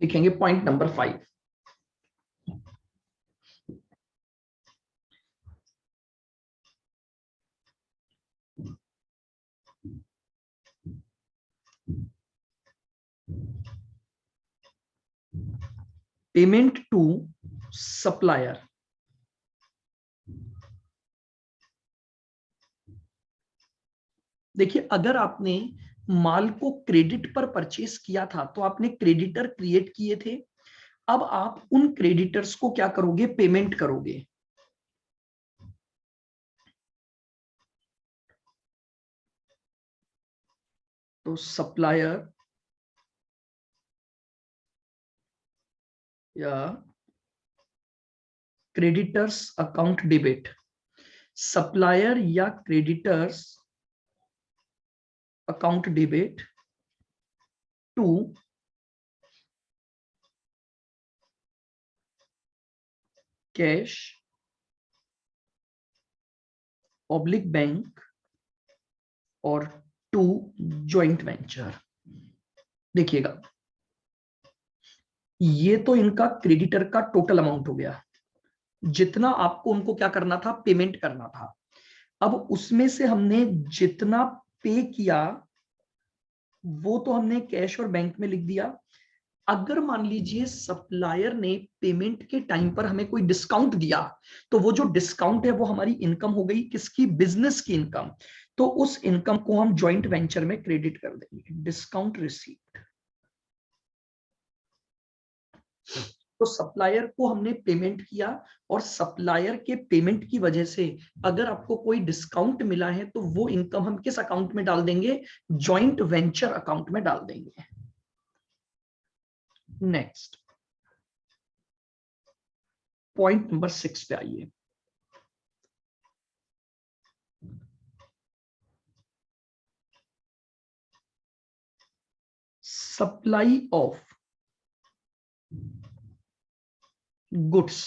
लिखेंगे point number 5। Payment to supplier. देखिए, अगर आपने माल को क्रेडिट पर परचेस किया था तो आपने क्रेडिटर क्रिएट किए थे। अब आप उन क्रेडिटर्स को क्या करोगे? पेमेंट करोगे। तो सप्लायर या क्रेडिटर्स अकाउंट डेबिट, सप्लायर या creditors account debit to cash public bank और टू जॉइंट वेंचर। देखिएगा, ये तो इनका क्रेडिटर का टोटल अमाउंट हो गया, जितना आपको उनको क्या करना था? पेमेंट करना था। अब उसमें से हमने जितना पे किया वो तो हमने कैश और बैंक में लिख दिया। अगर मान लीजिए सप्लायर ने पेमेंट के टाइम पर हमें कोई डिस्काउंट दिया, तो वो जो डिस्काउंट है वो हमारी इनकम हो गई। किसकी? बिजनेस की इनकम। तो उस इनकम को हम जॉइंट वेंचर में क्रेडिट कर देंगे, डिस्काउंट रिसीव्ड। तो सप्लायर को हमने पेमेंट किया, और सप्लायर के पेमेंट की वजह से अगर आपको कोई डिस्काउंट मिला है तो वो इनकम हम किस अकाउंट में डाल देंगे? जॉइंट वेंचर अकाउंट में डाल देंगे। नेक्स्ट, पॉइंट नंबर 6 पे आइए। Supply of goods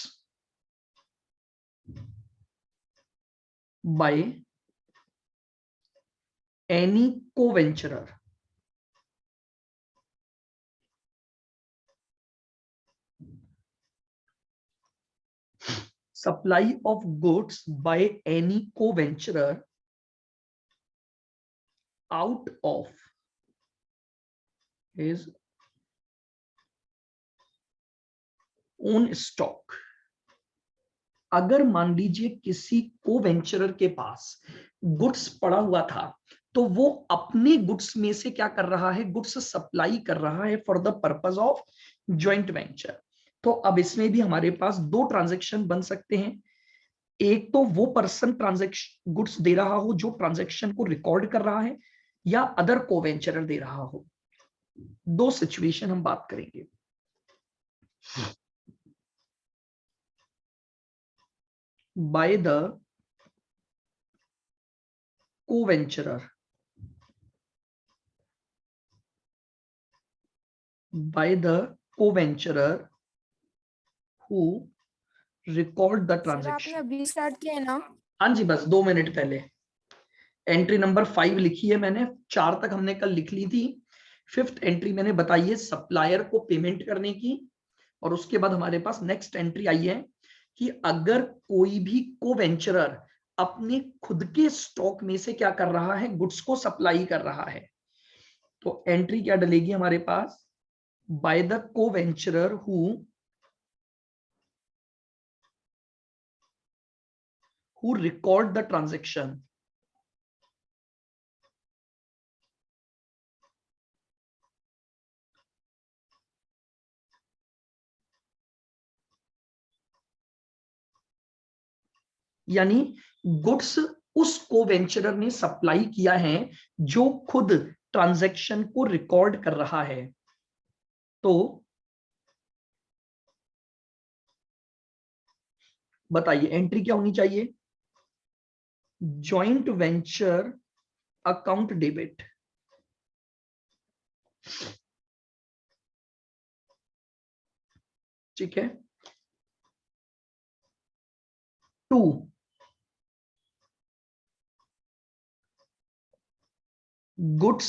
by any co-venturer supply of goods by any co-venturer out of his own stock। अगर मान लीजिए किसी को वेंचरर के पास गुड्स पड़ा हुआ था, तो वो अपने गुड्स में से क्या कर रहा है? गुड्स सप्लाई कर रहा है for the purpose of joint venture. तो अब इसमें भी हमारे पास दो ट्रांजैक्शन बन सकते हैं। एक तो वो पर्सन ट्रांजैक्शन गुड्स दे रहा हो जो ट्रांजैक्शन को रिकॉर्ड कर रहा है, या अदर को वेंचरर दे रहा हो। दो सिचुएशन हम बात करेंगे। By the co-venturer by the co-venturer who record the sir आपने transaction। अभी स्टार्ट किया है ना? हाँ जी, बस 2 मिनट पहले। एंट्री नंबर 5 लिखी है मैंने, 4 तक हमने कल लिख ली थी। 5th एंट्री मैंने बताई है सप्लायर को पेमेंट करने की। और उसके बाद हमारे पास नेक्स्ट एंट्री आई है कि अगर कोई भी को वेंचरर अपने खुद के स्टॉक में से क्या कर रहा है? गुड्स को सप्लाई कर रहा है। तो एंट्री क्या डलेगी हमारे पास? बाय द को वेंचरर who record the transaction। यानी गुड्स उस को वेंचरर ने सप्लाई किया है जो खुद ट्रांजैक्शन को रिकॉर्ड कर रहा है। तो बताइए एंट्री क्या होनी चाहिए? Joint venture account debit. ठीक है। To goods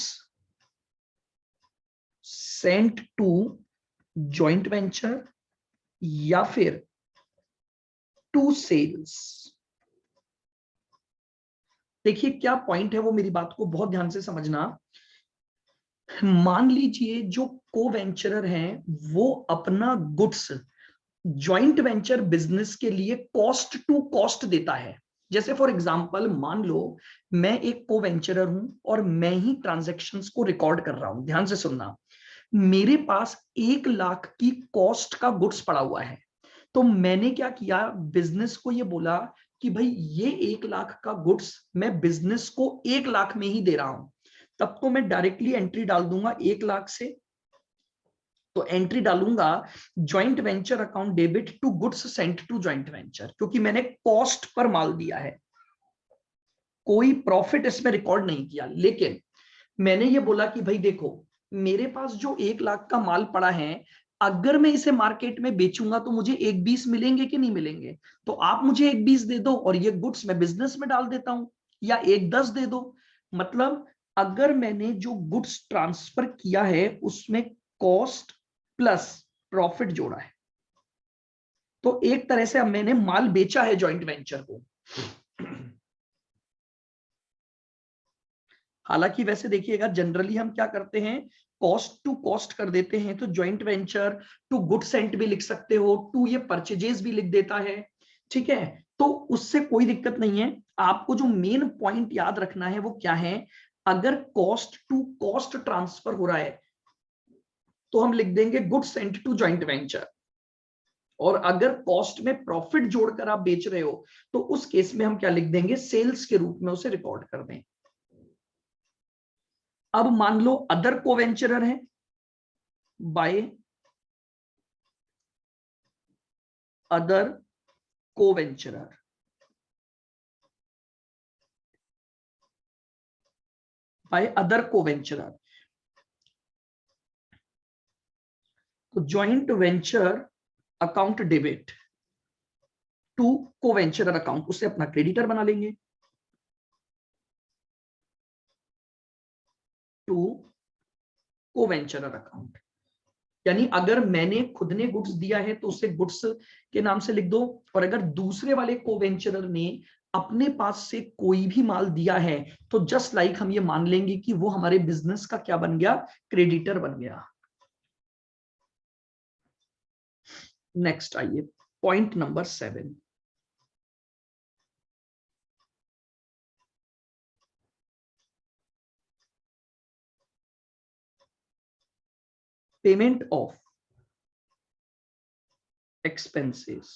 sent to joint venture या फिर टू सेल्स। देखिए क्या पॉइंट है वो, मेरी बात को बहुत ध्यान से समझना। मान लीजिए जो को वेंचरर हैं वो अपना गुड्स जॉइंट वेंचर बिजनेस के लिए कॉस्ट टू कॉस्ट देता है। जैसे फॉर एग्जांपल मान लो मैं एक को वेंचरर हूं और मैं ही ट्रांजैक्शंस को रिकॉर्ड कर रहा हूं। ध्यान से सुनना, मेरे पास 1 लाख की कॉस्ट का गुड्स पड़ा हुआ है। तो मैंने क्या किया, बिजनेस को ये बोला कि भाई ये 1 लाख का गुड्स मैं बिजनेस को 1 लाख में ही दे रहा हूं। तब तो मैं डायरेक्टली एंट्री डाल दूंगा 1 लाख से। तो एंट्री डालूंगा joint venture account debit to goods sent to joint venture, क्योंकि मैंने कॉस्ट पर माल दिया है, कोई प्रॉफिट इसमें रिकॉर्ड नहीं किया। लेकिन मैंने ये बोला कि भाई देखो मेरे पास जो 1 लाख का माल पड़ा है, अगर मैं इसे मार्केट में बेचूंगा तो मुझे 1/20 मिलेंगे कि नहीं मिलेंगे। तो आप मुझे 1/20 दे दो और ये गुड्स मैं बिजनेस में डाल देता हूं, या 1/10 दे दो। मतलब अगर मैंने जो गुड्स ट्रांसफर किया है उसमें कॉस्ट प्लस प्रॉफिट जोड़ा है, तो एक तरह से अब मैंने माल बेचा है जॉइंट वेंचर को। हालांकि वैसे देखिएगा जनरली हम क्या करते हैं, कॉस्ट टू कॉस्ट कर देते हैं। तो joint venture to good sent भी लिख सकते हो, टू ये परचेजेस भी लिख देता है, ठीक है। तो उससे कोई दिक्कत नहीं है। आपको जो मेन पॉइंट याद रखना है वो क्या है, अगर कॉस्ट टू कॉस्ट ट्रांसफर हो रहा है तो हम लिख देंगे good sent to joint venture. और अगर कॉस्ट में प्रॉफिट जोड़कर आप बेच रहे हो तो उस केस में हम क्या लिख देंगे, सेल्स के रूप में उसे रिकॉर्ड कर दें। अब मान लो अदर कोवेंचरर है, by other coventurer. By other coventurer, तो joint venture account debit to कोवेंचरर account, उसे अपना क्रेडिटर बना लेंगे टू कोवेंचरर अकाउंट। यानी अगर मैंने खुद ने गुड्स दिया है तो उसे गुड्स के नाम से लिख दो, और अगर दूसरे वाले कोवेंचरर ने अपने पास से कोई भी माल दिया है तो जस्ट लाइक हम ये मान लेंगे कि वो हमारे बिजनेस का क्या बन गया, क्रेडिटर बन गया। नेक्स्ट आइए point number 7। Payment of expenses.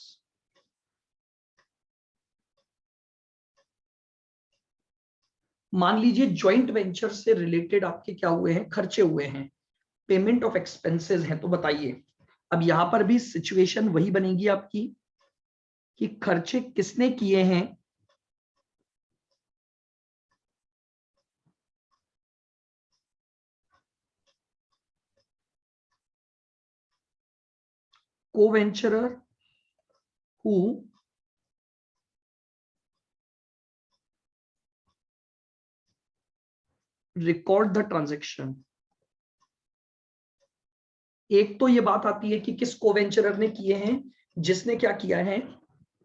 मान लीजिए जॉइंट वेंचर से रिलेटेड आपके क्या हुए हैं, खर्चे हुए हैं, पेमेंट ऑफ एक्सपेंसेस है। तो बताइए अब यहां पर भी सिचुएशन वही बनेगी आपकी कि खर्चे किसने किए हैं, co-venturer who record the transaction। एक तो ये बात आती है कि किस कोवेंचरर ने किए हैं, जिसने क्या किया है,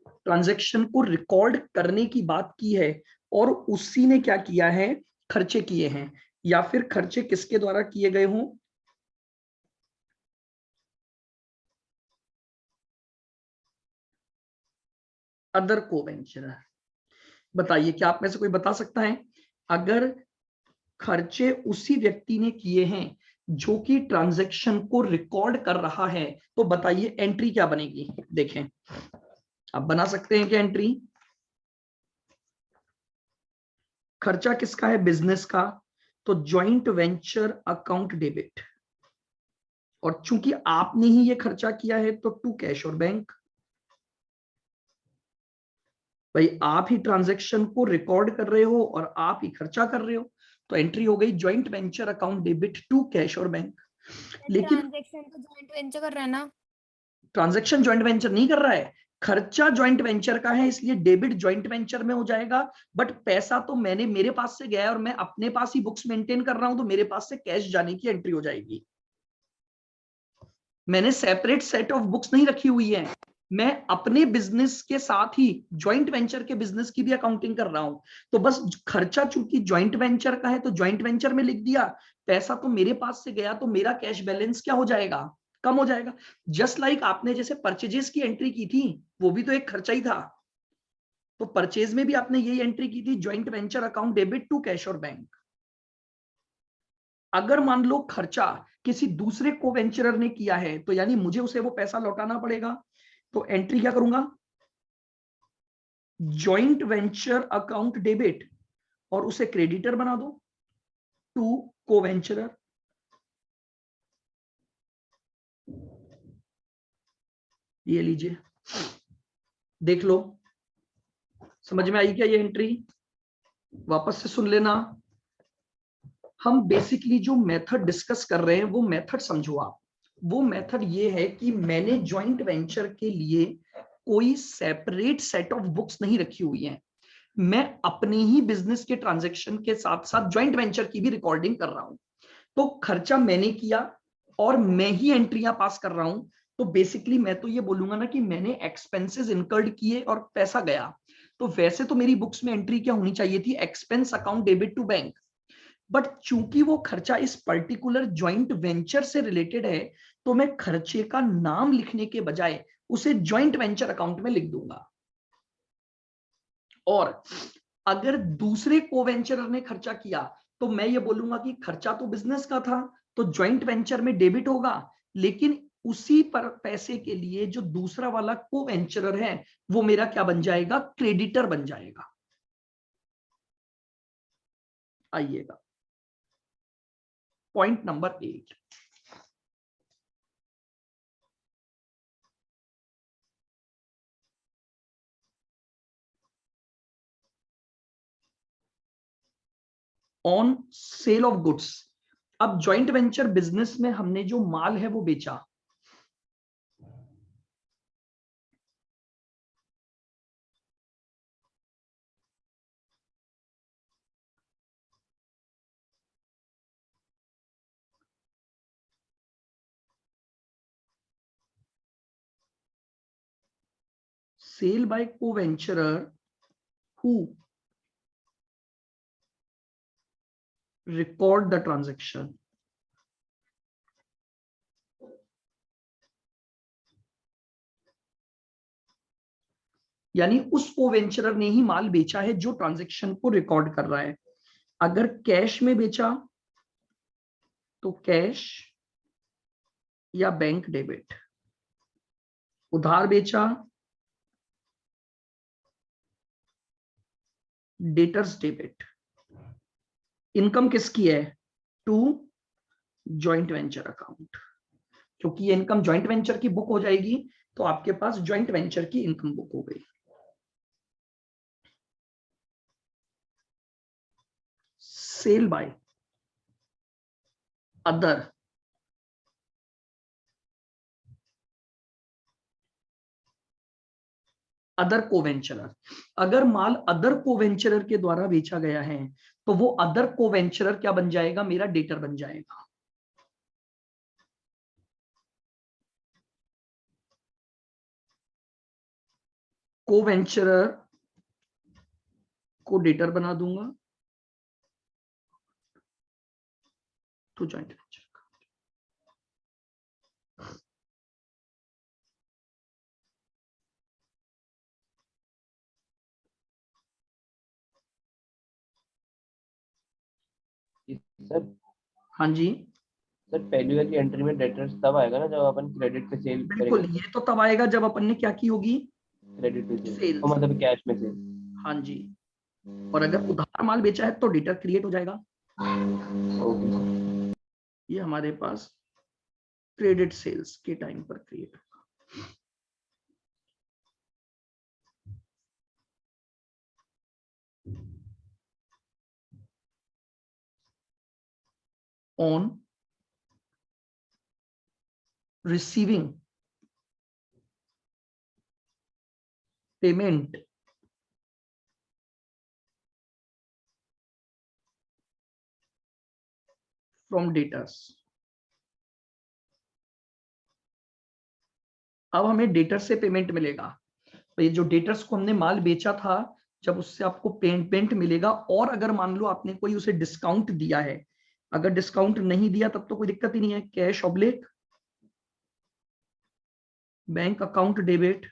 ट्रांजैक्शन को रिकॉर्ड करने की बात की है, और उसी ने क्या किया है, खर्चे किए हैं। या फिर खर्चे किसके द्वारा किए गए हों, अदर कोवेंचरर। बताइए क्या आप में से कोई बता सकता है, अगर खर्चे उसी व्यक्ति ने किए हैं जो कि ट्रांजैक्शन को रिकॉर्ड कर रहा है, तो बताइए एंट्री क्या बनेगी। देखें आप बना सकते हैं क्या एंट्री। खर्चा किसका है, बिजनेस का, तो जॉइंट वेंचर अकाउंट डेबिट। और चूंकि आपने ही ये खर्चा किया है तो टू कैश और बैंक। भाई आप ही ट्रांजैक्शन को रिकॉर्ड कर रहे हो और आप ही खर्चा कर रहे हो, तो एंट्री हो गई joint venture account debit to cash और बैंक। लेकिन ट्रांजैक्शन तो जॉइंट वेंचर कर रहा है ना। ट्रांजैक्शन जॉइंट वेंचर नहीं कर रहा है, खर्चा जॉइंट वेंचर का है, इसलिए डेबिट जॉइंट वेंचर में हो जाएगा। बट पैसा तो मैंने मेरे पास से गया है और मैं अपने पास ही बुक्स मेंटेन कर रहा हूं, तो मेरे पास से कैश जाने की एंट्री हो जाएगी। मैंने सेपरेट सेट ऑफ बुक्स नहीं रखी हुई है, मैं अपने बिजनेस के साथ ही ज्वाइंट वेंचर के बिजनेस की भी अकाउंटिंग कर रहा हूं। तो बस खर्चा चूंकि ज्वाइंट वेंचर का है तो ज्वाइंट वेंचर में लिख दिया, पैसा तो मेरे पास से गया, तो मेरा कैश बैलेंस क्या हो जाएगा, कम हो जाएगा। जस्ट लाइक आपने जैसे परचेजेस की एंट्री की थी, वो भी तो एक खर्चा ही था। तो परचेज में भी आपने यही एंट्री की थी, joint venture account debit to cash और बैंक। अगर मान लो खर्चा किसी दूसरे को वेंचरर ने किया है, तो यानी मुझे उसे वो पैसा लौटाना पड़ेगा। तो एंट्री क्या करूंगा, ज्वाइंट वेंचर अकाउंट डेबिट, और उसे क्रेडिटर बना दो टू को वेंचरर। ये लीजिए, देख लो, समझ में आई क्या ये एंट्री? वापस से सुन लेना। हम बेसिकली जो मेथड डिस्कस कर रहे हैं वो मेथड समझो आप। वो मेथड ये है कि मैंने ज्वाइंट वेंचर के लिए कोई सेपरेट सेट ऑफ बुक्स नहीं रखी हुई है, मैं अपने ही बिजनेस के ट्रांजैक्शन के साथ साथ ज्वाइंट वेंचर की भी रिकॉर्डिंग कर रहा हूं। तो खर्चा मैंने किया और मैं ही एंट्रियां पास कर रहा हूं। तो बेसिकली मैं तो ये बोलूंगा ना कि मैंने एक्सपेंसेस इनकर्ड किए और पैसा गया। तो वैसे तो मेरी बुक्स में एंट्री क्या होनी चाहिए थी, expense account debit to bank. But चूंकि वो खर्चा इस पर्टिकुलर ज्वाइंट वेंचर से रिलेटेड है, तो मैं खर्चे का नाम लिखने के बजाय उसे ज्वाइंट वेंचर अकाउंट में लिख दूंगा। और अगर दूसरे को वेंचरर ने खर्चा किया, तो मैं ये बोलूंगा कि खर्चा तो बिजनेस का था, तो ज्वाइंट वेंचर में डेबिट होगा, लेकिन उसी पर पैसे के लिए जो दूसरा वाला को वेंचरर है वो मेरा क्या बन जाएगा, क्रेडिटर बन जाएगा। आइएगा point number 8। On sale of goods. अब जॉइंट वेंचर बिजनेस में हमने जो माल है वो बेचा, सेल बाय को वेंचरर हु रिकॉर्ड द ट्रांजेक्शन। यानी उस को वेंचरर ने ही माल बेचा है जो ट्रांजेक्शन को रिकॉर्ड कर रहा है। अगर कैश में बेचा तो कैश या बैंक डेबिट, उधार बेचा डेटर्स डेबिट। इनकम किसकी है, टू जॉइंट वेंचर अकाउंट। क्योंकि ये इनकम जॉइंट वेंचर की बुक हो जाएगी, तो आपके पास जॉइंट वेंचर की इनकम बुक हो गई। सेल बाय अदर, अदर को वेंचरर। अगर माल अदर को वेंचरर के द्वारा बेचा गया है, तो वो अदर को वेंचरर क्या बन जाएगा, मेरा डेटर बन जाएगा। को वेंचरर को डेटर बना दूंगा तो जॉइंट वेंचर। सर हाँ जी, सर पहली वाली एंट्री में डेटर्स तब आएगा ना जब अपन क्रेडिट पे सेल बिल्कुल, करेंगे, ये तो तब आएगा जब अपन ने क्या की होगी, क्रेडिट पे सेल तो सेल्स। मतलब कैश में सेल। हाँ जी, और अगर उधार माल बेचा है तो डेटर क्रिएट हो जाएगा। ओके। ये हमारे पास क्रेडिट सेल्स के टाइम पर create on receiving payment from debtors। अब हमें डेटर से पेमेंट मिलेगा, तो ये जो डेटर्स को हमने माल बेचा था, जब उससे आपको पेमेंट मिलेगा, और अगर मान लो आपने कोई उसे डिस्काउंट दिया है, अगर डिस्काउंट नहीं दिया तब तो कोई दिक्कत ही नहीं है, cash oblique bank account debit.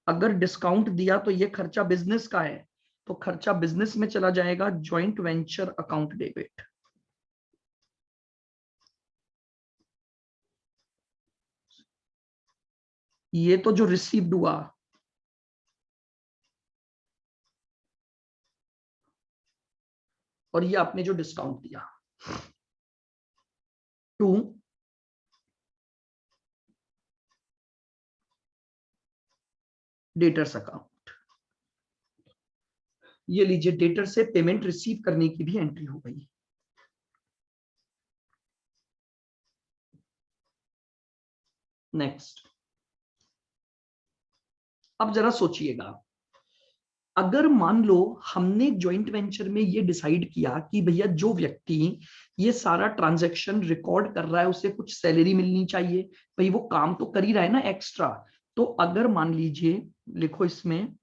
अगर डिस्काउंट दिया तो ये खर्चा बिजनेस का है, तो खर्चा बिजनेस में चला जाएगा, जॉइंट वेंचर अकाउंट डेबिट। ये तो जो रिसीव्ड हुआ, और ये आपने जो डिस्काउंट दिया, टू डेटर्स अकाउंट। ये लीजिए, डेटर से पेमेंट रिसीव करने की भी एंट्री हो गई। नेक्स्ट, अब जरा सोचिएगा, अगर मान लो हमने ज्वाइंट वेंचर में ये डिसाइड किया कि भैया जो व्यक्ति ये सारा ट्रांजैक्शन रिकॉर्ड कर रहा है उसे कुछ सैलरी मिलनी चाहिए, भाई वो काम तो कर ही रहा है ना एक्स्ट्रा। तो अगर मान लीजिए, लिखो इसमें,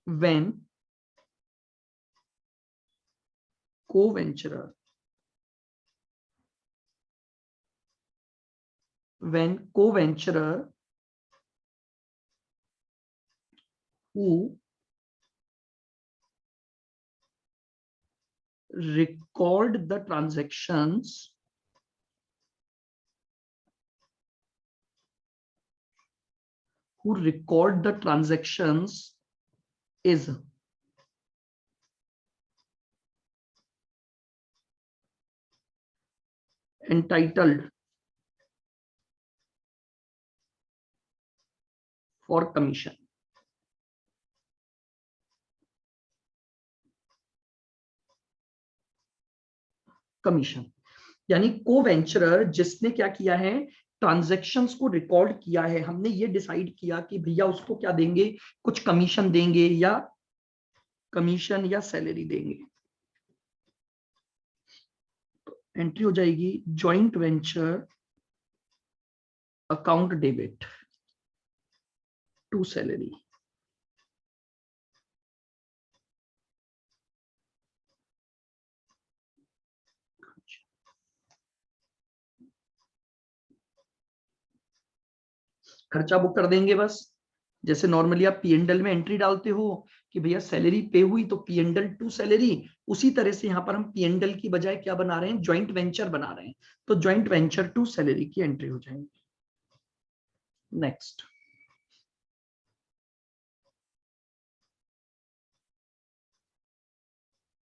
when co-venturer who record the transactions is entitled for commission। Commission यानी को वेंचरर जिसने क्या किया है, ट्रांजैक्शंस को रिकॉर्ड किया है, हमने ये डिसाइड किया कि भैया उसको क्या देंगे, कुछ कमीशन देंगे, या कमीशन या सैलरी देंगे। तो एंट्री हो जाएगी joint venture account debit to salary. खर्चा बुक कर देंगे बस, जैसे नॉर्मली आप पी&एल में एंट्री डालते हो कि भैया सैलरी पे हुई तो पी&एल टू सैलरी, उसी तरह से यहां पर हम पी&एल की बजाय क्या बना रहे हैं, जॉइंट वेंचर बना रहे हैं, तो जॉइंट वेंचर टू सैलरी की एंट्री हो जाएगी। Next,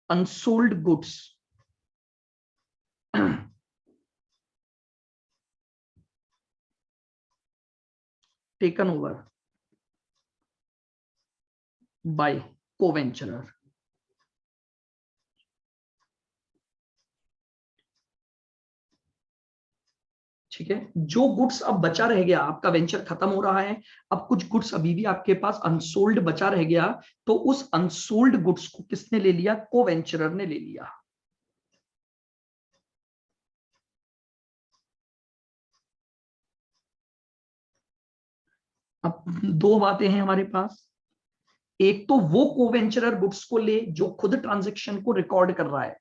unsold goods taken over by co-venturer. ठीक है, जो गुड्स अब बचा रह गया, आपका वेंचर खत्म हो रहा है, अब कुछ गुड्स अभी भी आपके पास अनसोल्ड बचा रह गया, तो उस अनसोल्ड गुड्स को किसने ले लिया, को-वेंचरर ने ले लिया। अब दो बातें हैं हमारे पास, एक तो वो को-वेंचरर गुड्स को ले जो खुद ट्रांजैक्शन को रिकॉर्ड कर रहा है,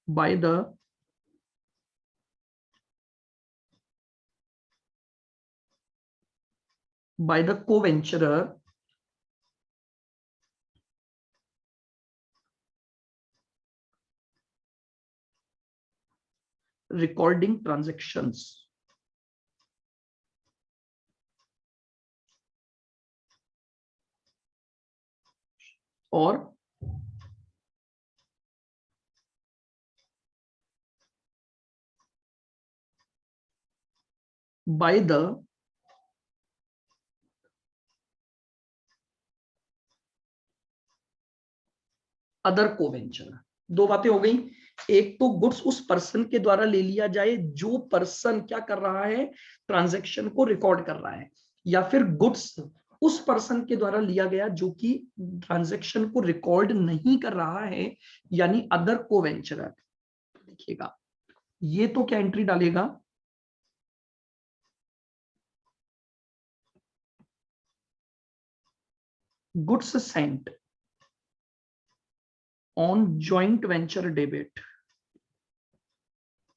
बाय द को-वेंचरर रिकॉर्डिंग ट्रांजैक्शंस, और बाय द अदर को-वेंचरर। दो बातें हो गई, एक तो गुड्स उस पर्सन के द्वारा ले लिया जाए जो पर्सन क्या कर रहा है, ट्रांजैक्शन को रिकॉर्ड कर रहा है, या फिर गुड्स उस पर्सन के द्वारा लिया गया जो कि ट्रांजैक्शन को रिकॉर्ड नहीं कर रहा है, यानी अदर को वेंचरर। देखिएगा ये तो क्या एंट्री डालेगा, goods sent on joint venture debit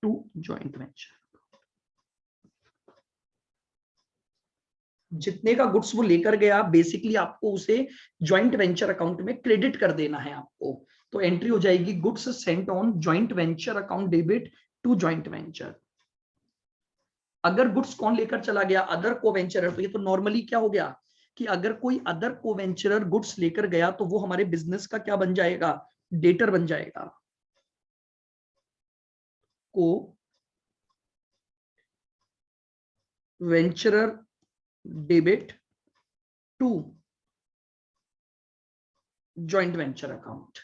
to joint venture. जितने का गुड्स वो लेकर गया बेसिकली आपको उसे जॉइंट वेंचर अकाउंट में क्रेडिट कर देना है आपको। तो एंट्री हो जाएगी goods sent on joint venture account debit to joint venture. अगर गुड्स कौन लेकर चला गया, अदर को वेंचरर, तो ये तो नॉर्मली क्या हो गया कि अगर कोई अदर को वेंचरर गुड्स लेकर गया तो वो हमारे बिजनेस का क्या बन जाएगा, डेटर बन जाएगा। Co venturer debit to joint venture account.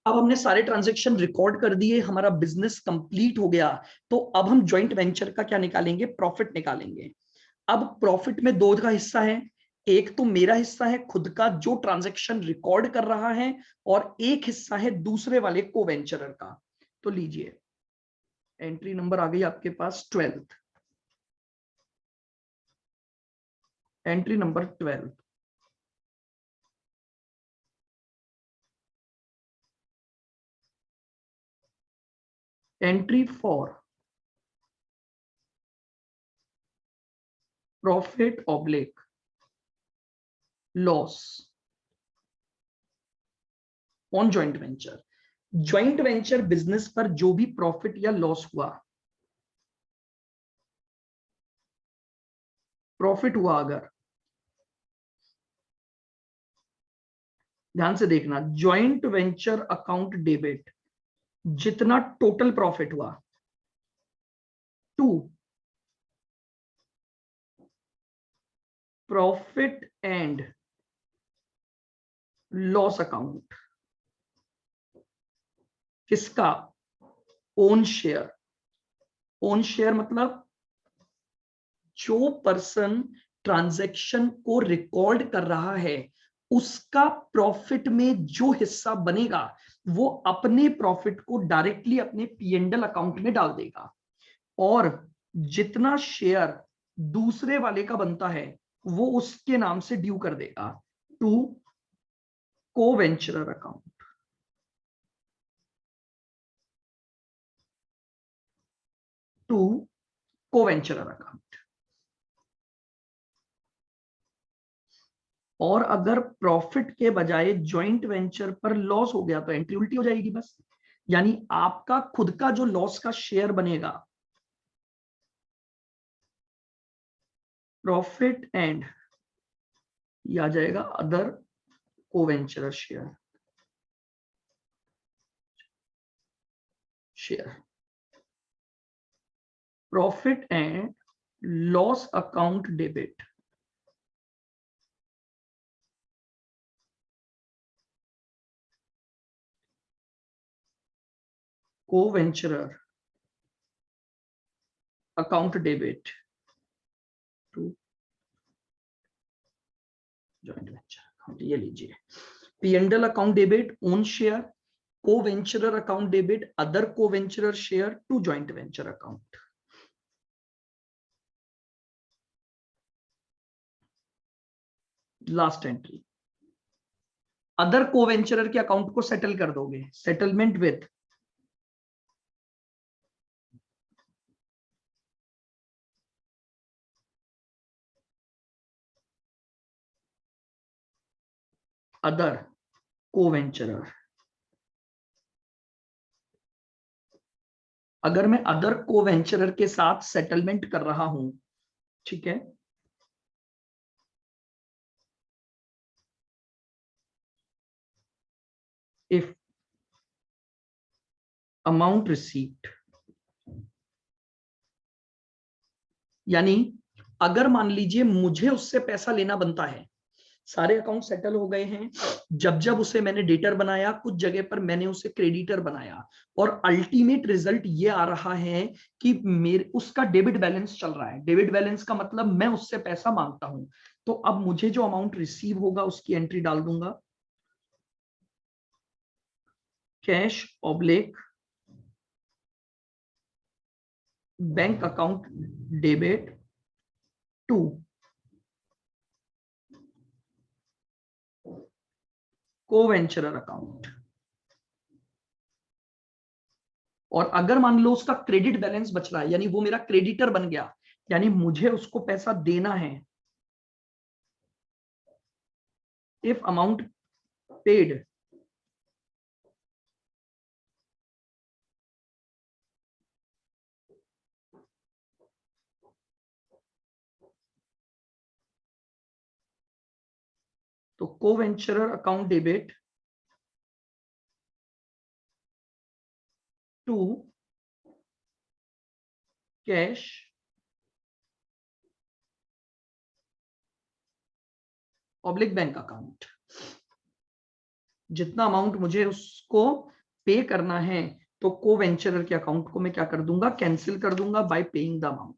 अब हमने सारे ट्रांजैक्शन रिकॉर्ड कर दिए, हमारा बिजनेस कंप्लीट हो गया। तो अब हम जॉइंट वेंचर का क्या निकालेंगे, प्रॉफिट निकालेंगे। अब प्रॉफिट में दो का हिस्सा है, एक तो मेरा हिस्सा है खुद का जो ट्रांजैक्शन रिकॉर्ड कर रहा है, और एक हिस्सा है दूसरे वाले को वेंचरर का। तो लीजिए एंट्री नंबर आ गई आपके पास 12, entry number 12। Entry for profit oblique loss on joint venture. Joint venture business पर जो भी प्रॉफिट या लॉस हुआ, प्रॉफिट हुआ अगर, ध्यान से देखना, जॉइंट वेंचर अकाउंट डेबिट जितना टोटल प्रॉफिट हुआ to profit and loss account, किसका, ओन शेयर। ओन शेयर मतलब जो पर्सन ट्रांजैक्शन को रिकॉर्ड कर रहा है उसका प्रॉफिट में जो हिस्सा बनेगा वो अपने प्रॉफिट को डायरेक्टली अपने P&L अकाउंट में डाल देगा, और जितना शेयर दूसरे वाले का बनता है वो उसके नाम से ड्यू कर देगा टू को वेंचरर अकाउंट। टू को वेंचरर अकाउंट। और अगर प्रॉफिट के बजाय जॉइंट वेंचर पर लॉस हो गया तो एंट्री उल्टी हो जाएगी बस, यानी आपका खुद का जो लॉस का शेयर बनेगा, प्रॉफिट एंड, ये आ जाएगा अदर को वेंचरर share, profit and loss account debit co-venturer account debit to joint venture account. ये लीजिए P&L account debit own share, को वेंचरर अकाउंट डेबिट अदर को वेंचरर share to joint venture account. Last entry, other को venturer के account को settle कर दोगे, settlement with other को वेंचरर। अगर मैं अदर को वेंचरर के साथ सेटलमेंट कर रहा हूं, ठीक है, इफ अमाउंट रिसीव्ड, यानी अगर मान लीजिए मुझे उससे पैसा लेना बनता है, सारे अकाउंट सेटल हो गए हैं। जब जब उसे मैंने डेटर बनाया, कुछ जगह पर मैंने उसे क्रेडिटर बनाया, और अल्टीमेट रिजल्ट ये आ रहा है कि मेरे उसका डेबिट बैलेंस चल रहा है। डेबिट बैलेंस का मतलब मैं उससे पैसा मांगता हूं। तो अब मुझे जो अमाउंट रिसीव होगा उसकी एंट्री डाल दूंगा, cash oblique bank account debit to कोवेंचरर account. और अगर मान लो उसका क्रेडिट बैलेंस बच रहा है, यानी वो मेरा क्रेडिटर बन गया, यानी मुझे उसको पैसा देना है, if amount paid to co-venturer account debit to cash oblique bank account. जितना अमाउंट मुझे उसको पे करना है, तो कोवेंचरर के अकाउंट को मैं क्या कर दूंगा, कैंसिल कर दूंगा बाय पेइंग द अमाउंट।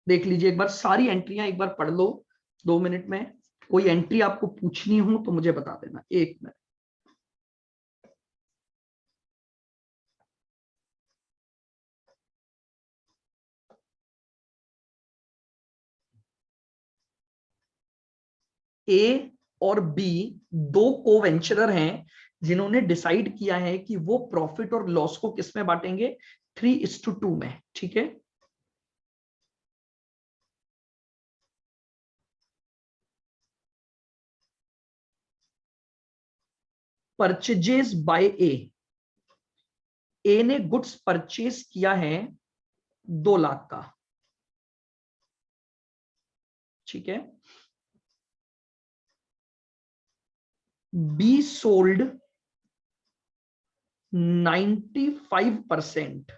देख लीजिए एक बार, सारी एंट्रियां एक बार पढ़ लो 2 मिनट में। कोई एंट्री आपको पूछनी हो तो मुझे बता देना, 1 मिनट। ए और बी दो को वेंचरर हैं, जिन्होंने डिसाइड किया है कि वो प्रॉफिट और लॉस को किस में बांटेंगे, 3:2 में। ठीक है, परचेजेस बाय ए ने गुड्स परचेज किया है 2 लाख का। ठीक है, बी सोल्ड 95%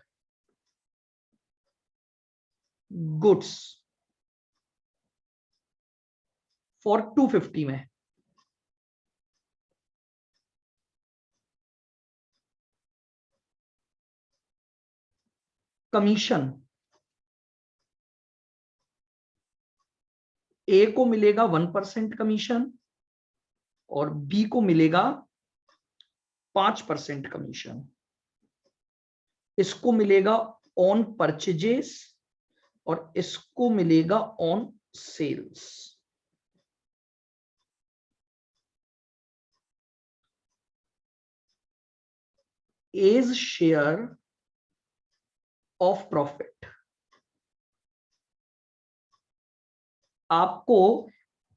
गुड्स फॉर 250 में। कमीशन ए को मिलेगा 1% कमीशन, और बी को मिलेगा 5% कमीशन। इसको मिलेगा ऑन परचेजेस और इसको मिलेगा on sales. As share of profit, आपको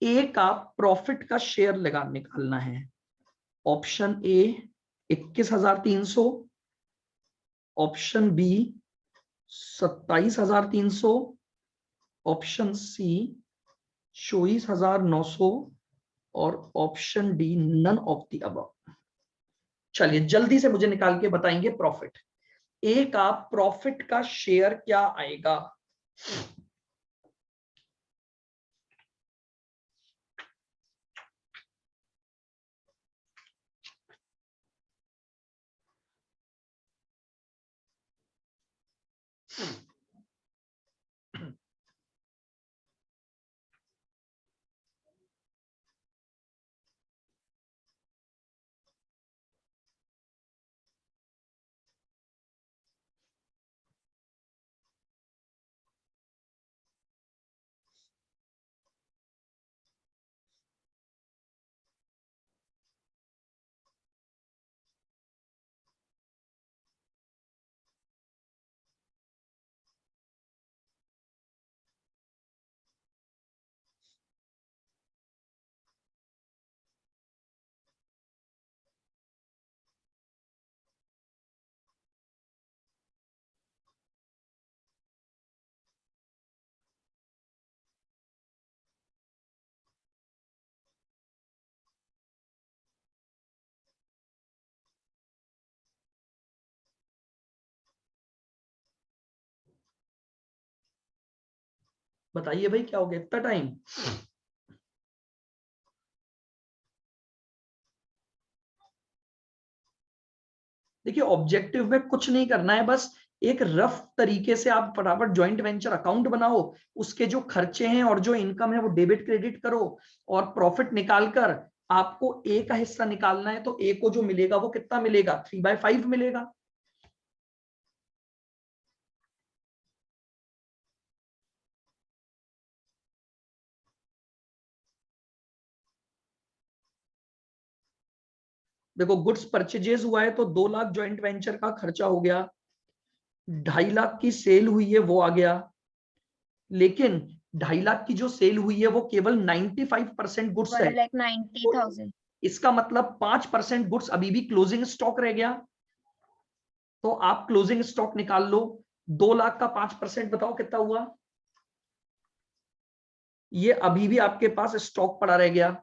ए का प्रॉफिट का शेयर लगा निकालना है। Option A 21,300, option B 27,300, option C 24,900, और option D none of the above. चलिए जल्दी से मुझे निकाल के बताएंगे प्रॉफिट। ए का प्रॉफिट का शेयर क्या आएगा, बताइए भाई क्या हो गया इतना टाइम? देखिए ऑब्जेक्टिव में कुछ नहीं करना है, बस एक रफ तरीके से आप फटाफट जॉइंट वेंचर अकाउंट बनाओ, उसके जो खर्चे हैं और जो इनकम है वो डेबिट क्रेडिट करो, और प्रॉफिट निकालकर आपको ए का हिस्सा निकालना है, तो ए को जो मिलेगा वो कितना मिलेगा, 3/5 मिलेगा। देखो गुड्स परचेजेस हुआ है तो 2 लाख जॉइंट वेंचर का खर्चा हो गया, 2.5 लाख की सेल हुई है वो आ गया, लेकिन 2.5 लाख की जो सेल हुई है वो केवल 95% गुड्स है, 1,90,000। इसका मतलब 5% गुड्स अभी भी क्लोजिंग स्टॉक रह गया। तो आप क्लोजिंग स्टॉक निकाल लो, 2 लाख का 5% बताओ कितना हुआ, ये अभी भी आपके पास स्टॉक पड़ा रह गया।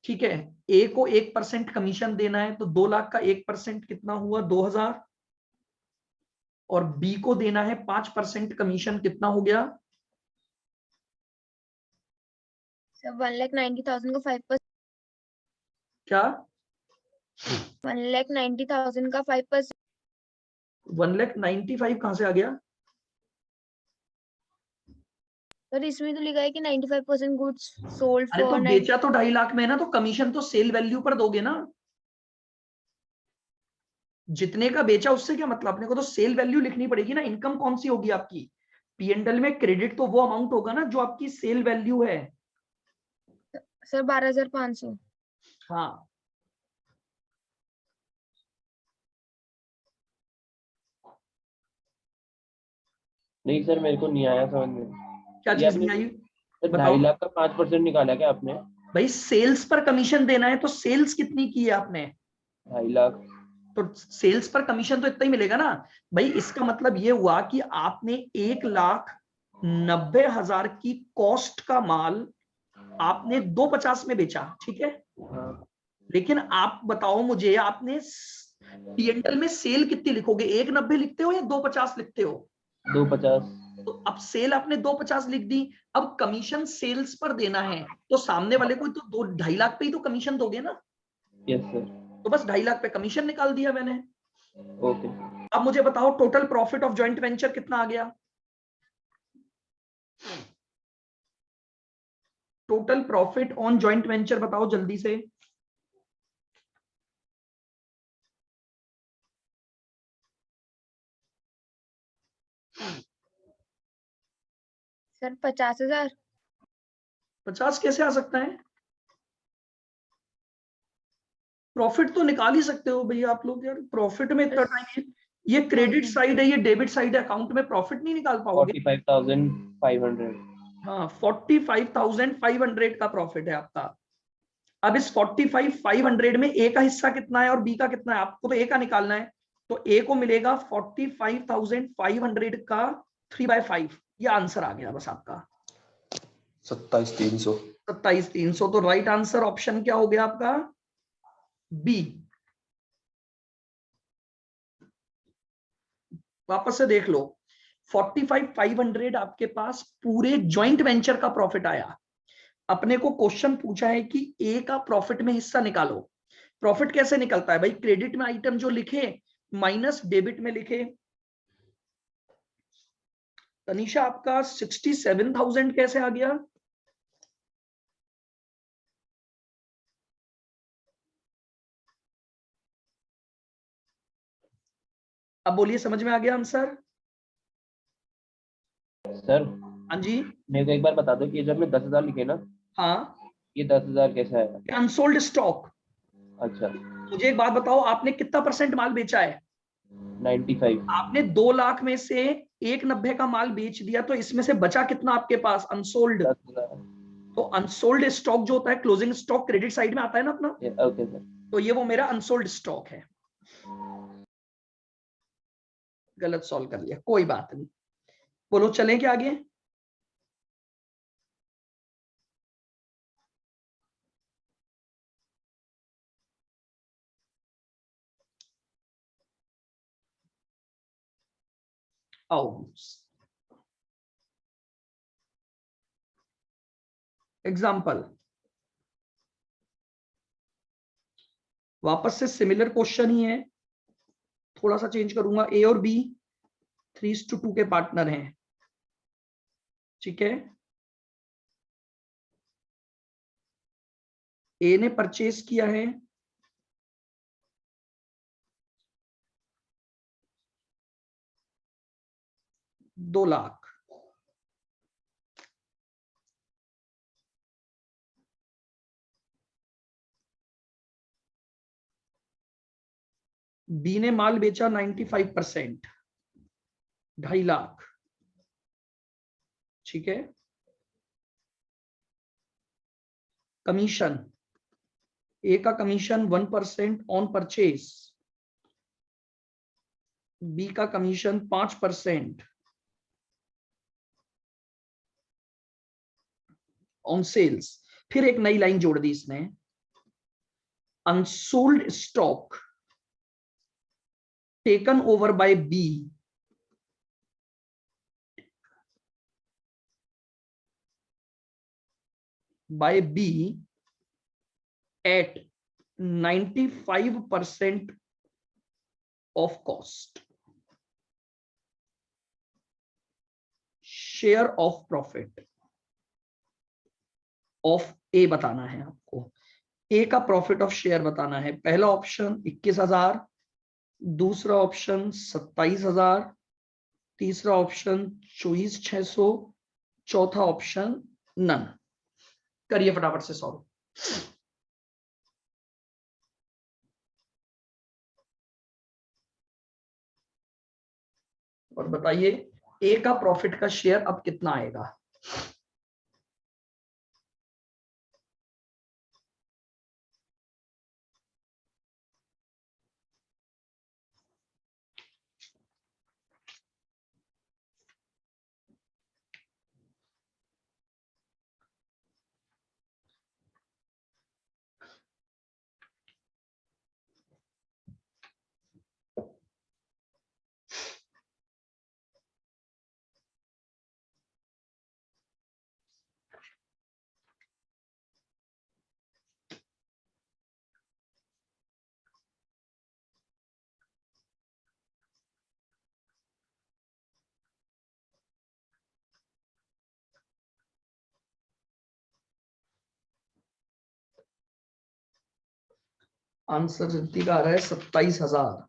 ठीक है, ए को 1% कमीशन देना है, तो 2 लाख का 1% कितना हुआ, 2,000, और बी को देना है 5% कमीशन, कितना हो गया, सर 1,90,000 का 5%। क्या 1,90,000 का 5%। 1,95,000 कहां से आ गया? सर इसमें तो लिखा है कि 95% गुड्स सोल्ड अरे तो फॉर बेचा तो 2.5 लाख में है ना, तो कमीशन तो सेल वैल्यू पर दोगे ना, जितने का बेचा उससे क्या मतलब, अपने को तो सेल वैल्यू लिखनी पड़ेगी ना। इनकम कौन सी होगी आपकी, पीएनडल में क्रेडिट तो वो अमाउंट होगा ना जो आपकी सेल वैल्यू है। सर 12,500। हाँ, नहीं सर मेरे को नहीं आया समझ में। क्या ये चीज आपने नहीं आई? सर बताओ। 2.5 लाख का 5% निकाला क्या आपने? भाई सेल्स पर कमीशन देना है, तो सेल्स कितनी की है आपने, 2.5 लाख। तो सेल्स पर कमीशन तो इतना ही मिलेगा ना। भाई इसका मतलब ये हुआ कि आपने 1,90,000 की कॉस्ट का माल आपने 250 में बेचा, ठीक है, हाँ। लेकिन आप बताओ मुझे, आपने पीएनएल में सेल कितनी लिखोगे, 1,90 लिखते हो या 250 लिखते हो? 250। तो अब सेल आपने 250 लिख दी, अब कमीशन सेल्स पर देना है, तो सामने वाले को तो 2.5 लाख पे ही तो कमीशन दोगे ना, यस सर। तो बस 2.5 लाख पे कमीशन निकाल दिया मैंने। ओके। अब मुझे बताओ total profit of joint venture कितना आ गया, total profit on joint venture बताओ जल्दी से। सर 50,000। 50 कैसे आ सकता है, प्रॉफिट तो निकाल ही सकते हो भैया आप लोग यार, प्रॉफिट में इतना टाइम, ये क्रेडिट 60,000। साइड है, ये डेबिट साइड है, अकाउंट में प्रॉफिट नहीं निकाल पाओगे। 45,500। हाँ 45,500 का प्रॉफिट है आपका। अब इस 45,500 में ए का हिस्सा कितना है और बी का कितना है, आपको तो ए का निकालना है, तो ए को मिलेगा 45,500 का 3/5, ये आंसर आ गया बस आपका, 27,300। 27,300। तो राइट आंसर ऑप्शन क्या हो गया आपका, बी। वापस से देख लो, 45,500 आपके पास पूरे ज्वाइंट वेंचर का प्रॉफिट आया, अपने को क्वेश्चन पूछा है कि ए का प्रॉफिट में हिस्सा निकालो। प्रॉफिट कैसे निकलता है भाई, क्रेडिट में आइटम जो लिखे माइनस डेबिट में लिखे। तनीषा आपका 67,000 कैसे आ गया, अब बोलिए समझ में आ गया आंसर? सर हाँ जी। मेरे को एक बार बता दो कि ये जो आपने 10,000 लिखे ना, हाँ, ये 10,000 कैसे आया? Unsold stock. अच्छा। मुझे एक बात बताओ, आपने कितना परसेंट माल बेचा है, 95। आपने 2 लाख में से 1,90 का माल बेच दिया, तो इसमें से बचा कितना आपके पास, अनसोल्ड। 10,000। तो अनसोल्ड स्टॉक जो होता है क्लोजिंग स्टॉक क्रेडिट साइड में आता है ना अपना, ओके सर। तो ये वो मेरा अनसोल्ड स्टॉक है। गलत सॉल्व कर लिया, कोई बात नहीं, बोलो चलें क्या आगे। आओ, एग्जाम्पल, वापस से सिमिलर क्वेश्चन ही है, थोड़ा सा चेंज करूंगा। ए और बी 3:2 के पार्टनर हैं, ठीक है। ए ने परचेज किया है 2 लाख, बी ने माल बेचा 95%, 2.5 लाख, ठीक है। कमीशन, ए का कमीशन 1% ऑन परचेज, बी का कमीशन 5% ऑन सेल्स। फिर एक नई लाइन जोड़ दी इसने, unsold stock taken over by B at 95% of cost, share of profit of A बताना है आपको। ए का प्रॉफिट ऑफ शेयर बताना है। पहला ऑप्शन 21,000, दूसरा ऑप्शन 27,000, तीसरा ऑप्शन 24,600, चौथा ऑप्शन नन। करिए फटाफट से सॉल्व। और बताइए ए का प्रॉफिट का शेयर अब कितना आएगा। आंसर जल्दी का आ रहा है 27,000।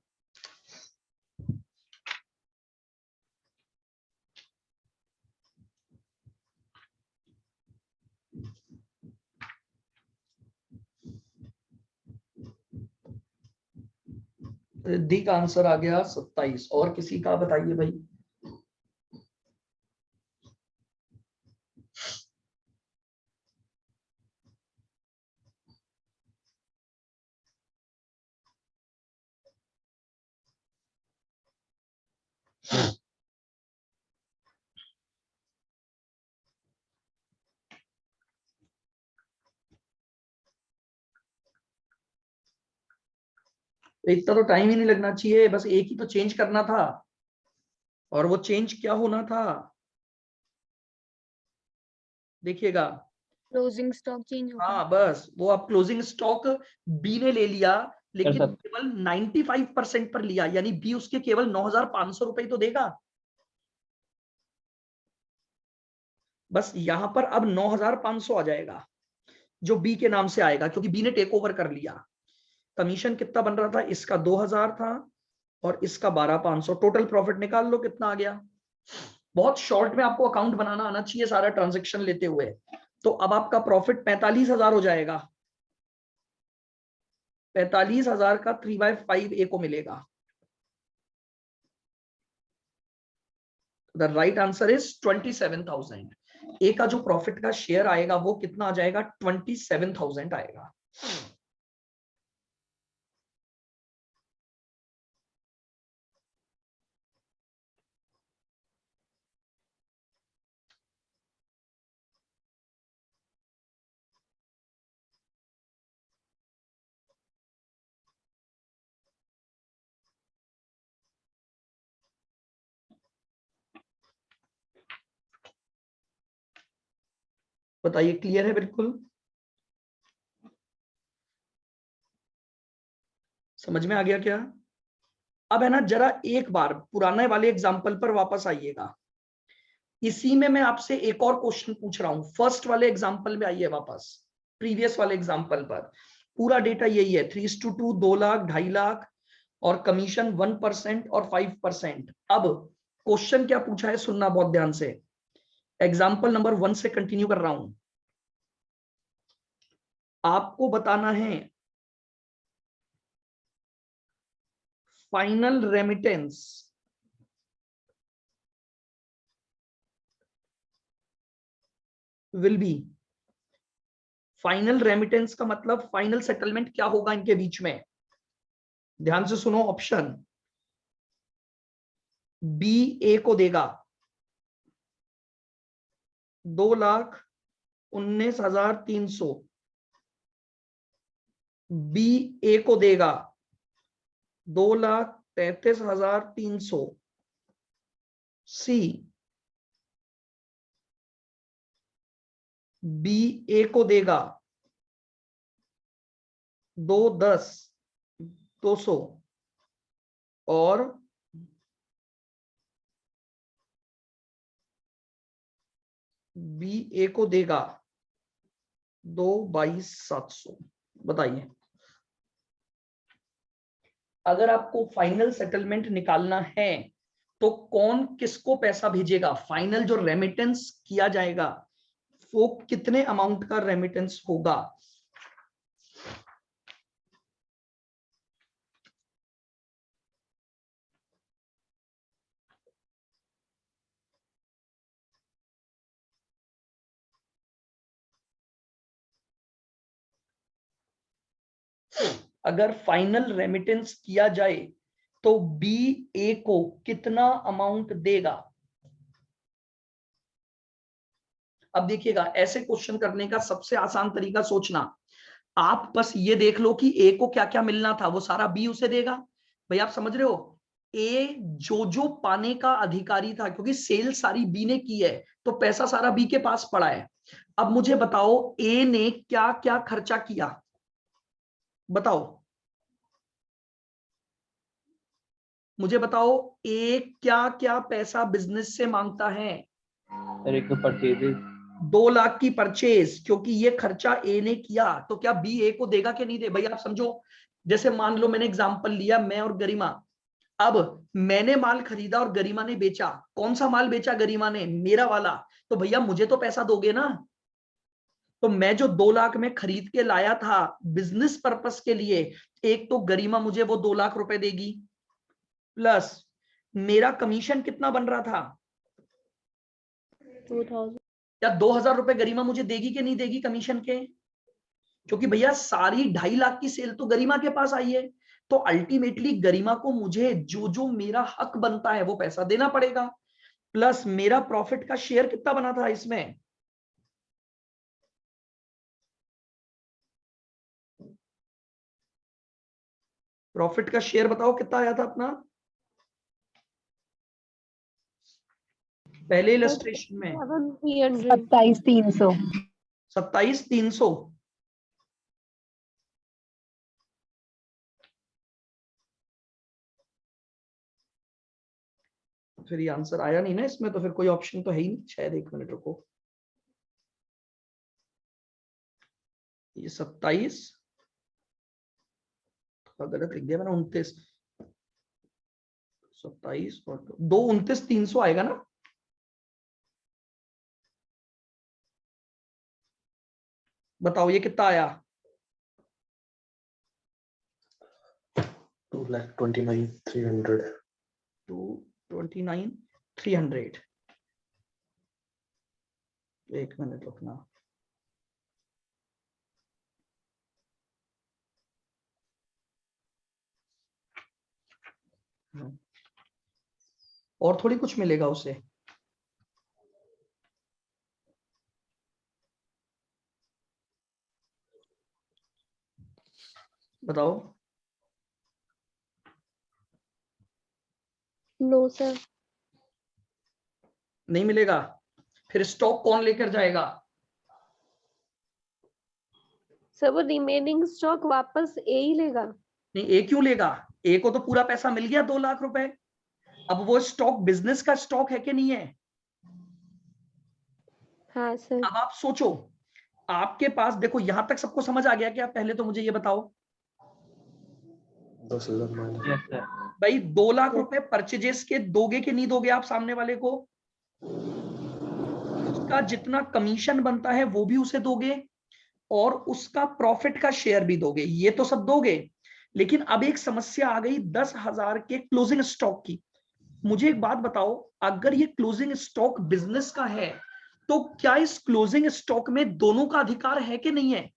रिद्धि का आंसर आ गया 27। और किसी का बताइए भाई। इतना तो टाइम ही नहीं लगना चाहिए, बस एक ही तो चेंज करना था। और वो चेंज क्या होना था देखिएगा। क्लोजिंग स्टॉक चेंज होगा। हाँ बस वो अब क्लोजिंग स्टॉक बी ने ले लिया, लेकिन सर केवल 95% पर लिया, यानी बी उसके केवल 9,500 रुपए तो देगा। बस यहां पर अब 9,500 आ जाएगा जो बी के नाम से आएगा, क्योंकि बी ने टेक ओवर कर लिया। कमीशन कितना बन रहा था, इसका 2,000 था और इसका 12,500। टोटल प्रॉफिट निकाल लो कितना आ गया। बहुत शॉर्ट में आपको अकाउंट बनाना आना चाहिए सारा ट्रांजेक्शन लेते हुए। तो अब आपका प्रॉफिट 45,000 हो जाएगा। 45,000 का 3/5 ए को मिलेगा। The right answer is 27,000। ए का जो प्रॉफिट का शेयर आएगा वो कितना आ जाएगा, 27,000 आएगा। बताइए, क्लियर है बिल्कुल? समझ में आ गया क्या? अब है ना, जरा एक बार पुराने वाले एग्जाम्पल पर वापस आइएगा। इसी में मैं आपसे एक और क्वेश्चन पूछ रहा हूं, फर्स्ट वाले एग्जाम्पल में आइए वापस, प्रीवियस वाले एग्जाम्पल पर। पूरा डेटा यही है, 3:2, 2 लाख, 2.5 लाख, और कमीशन 1% और 5%। अब क्वेश्चन क्या पूछा है, सुनना बहुत ध्यान से। एग्जाम्पल नंबर 1 से कंटिन्यू कर रहा हूं। आपको बताना है final remittance will be, final remittance का मतलब फाइनल सेटलमेंट क्या होगा इनके बीच में। ध्यान से सुनो, ऑप्शन बी ए को देगा 2,19,300, बी ए को देगा 2,33,300, सी बी ए को देगा 2,10,200, और बी ए को देगा 2,22,700। बताइए, अगर आपको फाइनल सेटलमेंट निकालना है तो कौन किसको पैसा भेजेगा, फाइनल जो रेमिटेंस किया जाएगा वो कितने अमाउंट का रेमिटेंस होगा। अगर फाइनल रेमिटेंस किया जाए तो बी ए को कितना अमाउंट देगा। अब देखिएगा, ऐसे क्वेश्चन करने का सबसे आसान तरीका सोचना, आप बस ये देख लो कि ए को क्या क्या मिलना था, वो सारा बी उसे देगा। भाई आप समझ रहे हो, ए जो जो पाने का अधिकारी था, क्योंकि सेल सारी बी ने की है तो पैसा सारा बी के पास पड़ा है। अब मुझे बताओ ए ने क्या क्या खर्चा किया, बताओ मुझे बताओ, ए क्या क्या पैसा बिजनेस से मांगता है। सर एक तो परचेजेस, 2 लाख की परचेज, क्योंकि ये खर्चा ए ने किया तो क्या बी ए को देगा कि नहीं दे। भाई आप समझो, जैसे मान लो मैंने एग्जांपल लिया, मैं और गरिमा, अब मैंने माल खरीदा और गरिमा ने बेचा। कौन सा माल बेचा गरिमा ने, मेरा वाला, तो भैया मुझे तो पैसा दोगे ना। तो मैं जो 2 लाख में खरीद के लाया था बिजनेस पर्पस के लिए, एक तो गरिमा मुझे वो 2 लाख रुपए देगी, प्लस मेरा कमीशन कितना बन रहा था, 2000। या 2,000 रुपए गरिमा मुझे देगी कि नहीं देगी कमीशन के, क्योंकि भैया सारी 2.5 लाख की सेल तो गरिमा के पास आई है। तो अल्टीमेटली गरिमा को मुझे जो जो मेरा हक बनता है वो पैसा देना पड़ेगा, प्लस मेरा प्रॉफिट का शेयर कितना बना था इसमें। प्रॉफिट का शेयर बताओ कितना आया था अपना पहले इलस्ट्रेशन में, 27,300। 27,300। फिर ये आंसर आया नहीं ना इसमें, तो फिर कोई ऑप्शन तो है ही नहीं शायद। 1 मिनट रुको, ये 27, गलत लिख दिया मैंने, 29, 27 और 2, 29,300 आएगा ना। बताओ ये कितना आया। 2,29,300। 229,300। 1 मिनट रुकना, और थोड़ी कुछ मिलेगा उसे। बताओ। No sir. नहीं मिलेगा, फिर स्टॉक कौन लेकर जाएगा। सर वो रिमेनिंग स्टॉक वापस ए ही लेगा? नहीं, ए क्यों लेगा? ए को तो पूरा पैसा मिल गया 2 लाख रुपए। अब वो स्टॉक बिजनेस का स्टॉक है कि नहीं है? हाँ सर। अब आप सोचो, आपके पास देखो, यहां तक सबको समझ आ गया क्या? पहले तो मुझे ये बताओ 10,000 माइनस। Yes sir. भाई 2 लाख रुपए परचेजेस के दोगे कि नहीं दोगे आप सामने वाले को? उसका जितना कमीशन बनता है वो भी उसे दोगे और उसका प्रॉफिट का शेयर भी दोगे, ये तो सब दोगे। लेकिन अब एक समस्या आ गई 10,000 के क्लोजिंग स्टॉक की। मुझे एक बात बताओ, अगर ये क्लोजिंग स्टॉक बिजनेस का है तो क्या इस क्लोजिंग स्टॉक में दोनों का अधिकार है कि नहीं है?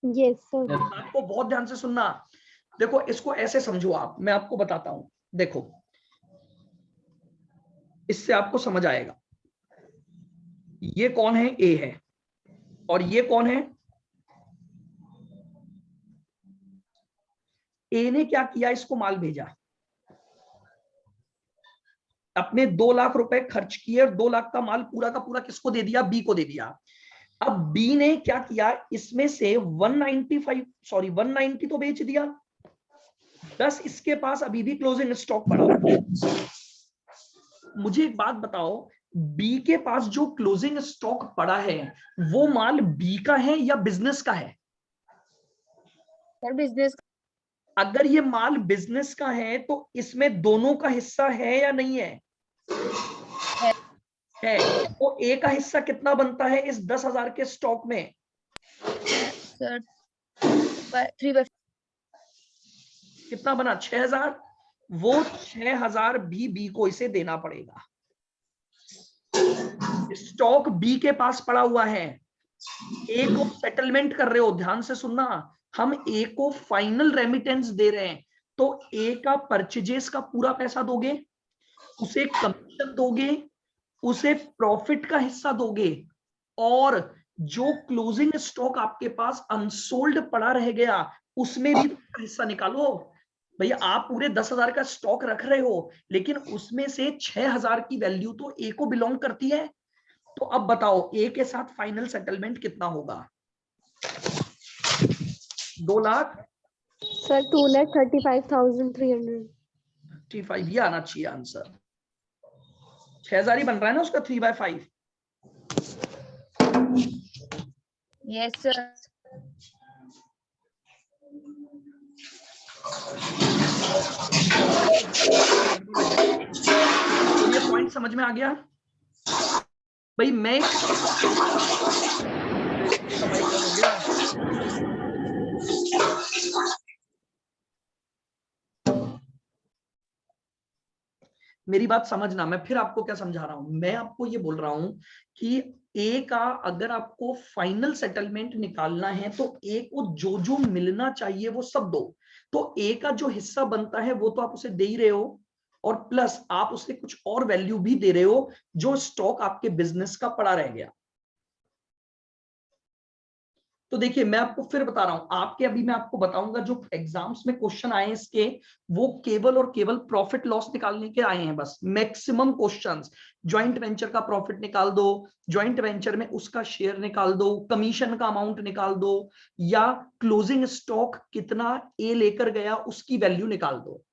Yes sir. आपको बहुत ध्यान से सुनना। देखो इसको ऐसे समझो आप, मैं आपको बताता हूं, देखो इससे आपको समझ आएगा। ये कौन है? ए है। और ये कौन है? ए ने क्या किया? इसको माल भेजा, अपने 2 लाख रुपए खर्च किए और 2 लाख का माल पूरा का पूरा किसको दे दिया? बी को दे दिया। अब बी ने क्या किया? इसमें से 190 तो बेच दिया, 10 इसके पास अभी भी क्लोजिंग स्टॉक पड़ा। मुझे एक बात बताओ, बी के पास जो क्लोजिंग स्टॉक पड़ा है वो माल बी का है या बिजनेस का है? सर बिजनेस अगर ये माल बिजनेस का है तो इसमें दोनों का हिस्सा है या नहीं है? है। तो ए का हिस्सा कितना बनता है इस 10,000 के स्टॉक में? सर 3/5 कितना बना? 6,000। वो 6,000 भी बी को इसे देना पड़ेगा। स्टॉक बी के पास पड़ा हुआ है, ए को सेटलमेंट कर रहे हो, ध्यान से सुनना। हम ए को फाइनल रेमिटेंस दे रहे हैं, तो ए का परचेजेस का पूरा पैसा दोगे, उसे कमीशन दोगे, उसे प्रॉफिट का हिस्सा दोगे, और जो क्लोजिंग स्टॉक आपके पास अनसोल्ड पड़ा रह गया उसमें भी हिस्सा निकालो। भैया आप पूरे 10,000 का स्टॉक रख रहे हो, लेकिन उसमें से 6,000 की वैल्यू तो ए को बिलोंग करती है। तो अब बताओ ए के साथ फाइनल सेटलमेंट कितना होगा? 2 लाख सर 2,35,300। 35 ये आना चाहिए आंसर। 6,000 ही बन रहा है ना उसका 3/5। Yes sir. तो ये पॉइंट समझ में आ गया भाई? मैं मेरी बात समझना, मैं फिर आपको क्या समझा रहा हूं। मैं आपको ये बोल रहा हूं कि ए का अगर आपको फाइनल सेटलमेंट निकालना है तो ए को जो जो मिलना चाहिए वो सब दो। तो ए का जो हिस्सा बनता है वो तो आप उसे दे ही रहे हो, और प्लस आप उसे कुछ और वैल्यू भी दे रहे हो जो स्टॉक आपके बिजनेस का पड़ा रह गया। तो देखिए मैं आपको फिर बता रहा हूं, आपके अभी मैं आपको बताऊंगा जो एग्जाम्स में क्वेश्चन आए इसके, वो केवल और केवल प्रॉफिट लॉस निकालने के आए हैं बस। मैक्सिमम क्वेश्चंस ज्वाइंट वेंचर का प्रॉफिट निकाल दो, ज्वाइंट वेंचर में उसका शेयर निकाल दो, कमीशन का अमाउंट निकाल दो, या क्लोजिंग स्टॉक कितना ए लेकर गया उसकी वैल्यू निकाल दो।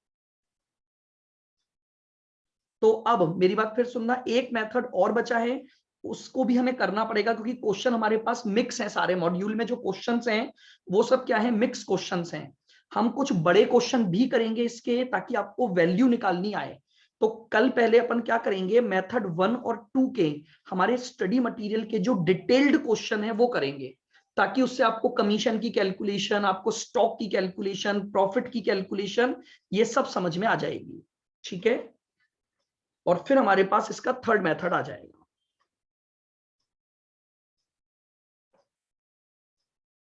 तो अब मेरी बात फिर सुनना, एक मेथड और बचा है, उसको भी हमें करना पड़ेगा क्योंकि क्वेश्चन हमारे पास मिक्स है। सारे मॉड्यूल में जो क्वेश्चंस हैं वो सब क्या है? मिक्स क्वेश्चंस हैं। हम कुछ बड़े क्वेश्चन भी करेंगे इसके, ताकि आपको वैल्यू निकालनी आए। तो कल पहले अपन क्या करेंगे, मेथड 1 और 2 के हमारे स्टडी मटेरियल के जो डिटेल्ड क्वेश्चन है वो करेंगे, ताकि उससे आपको कमीशन की कैलकुलेशन, आपको स्टॉक की कैलकुलेशन, प्रॉफिट की कैलकुलेशन, ये सब समझ में आ जाएगी। ठीक है? और फिर हमारे पास इसका थर्ड मेथड आ जाएगा।